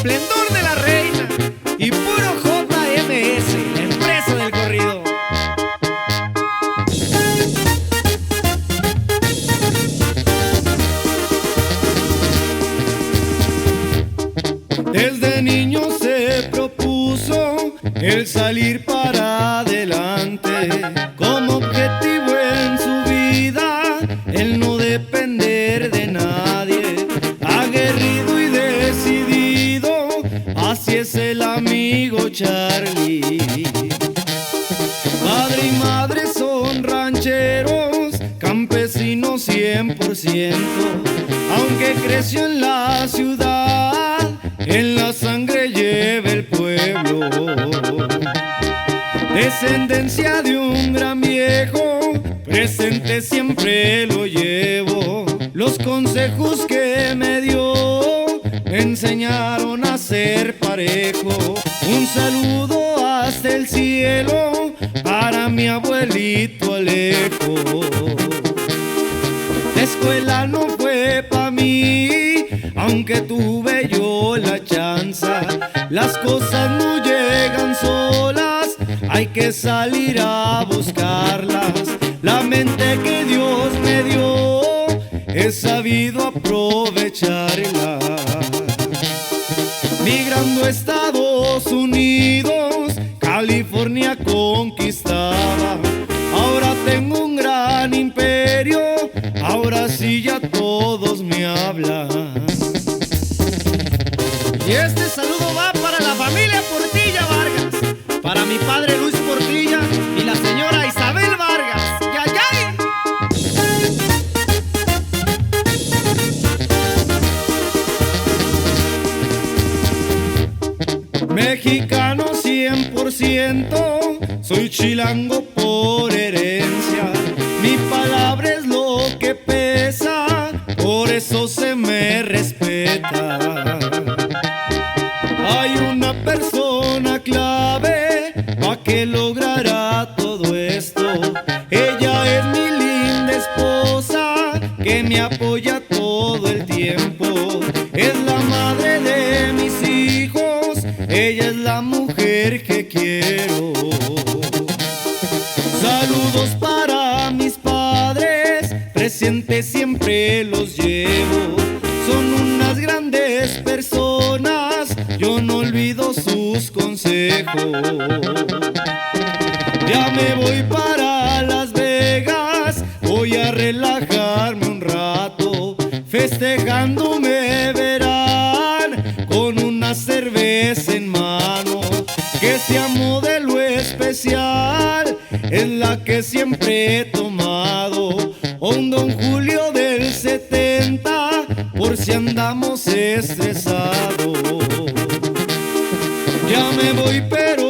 esplendor de la reina y puro JMS, la empresa del corrido. Desde niño se propuso el salir para adelante, como objetivo en su vida el no depender de nadie. Aguerrido y decidido, así es el amigo Charlie. Padre y madre son rancheros, campesinos 100%, aunque creció en la ciudad, en la sangre lleva el pueblo. Descendencia de un gran viejo, presente siempre lo llevo. Los consejos que me dio me enseñaron a ser parejo. Un saludo hasta el cielo para mi abuelito Alejo. La escuela no fue pa' mí, aunque tuve yo la chanza. Las cosas no llegan solas, hay que salir a buscarlas. La mente que Dios me dio, he sabido aprovecharla. Migrando a Estados Unidos, California conquistaba. Ahora tengo un gran imperio, ahora sí ya todos me hablan. Y este saludo va para la familia Portilla Vargas, para mi padre Luis Portilla y la señora Isabel Vargas. ¡Yayay! Mexicano 100%, soy chilango por herencia. Mi palabra es lo que pesa, por eso se me respeta. Hay una persona clave pa' que logrará todo esto. Ella es mi linda esposa que me apoya todo el tiempo. Es la madre de mis hijos, ella es la mujer que quiero. Saludos para mis padres, presentes siempre los llevo. Son unas grandes personas, yo no olvido sus consejos. Ya me voy para Las Vegas, voy a relajarme un rato. Festejando me verán con una cerveza en mano, que sea modelo especial, es la que siempre he tomado. O un Don Julio del 70, por si andamos estresados. Ya me voy pero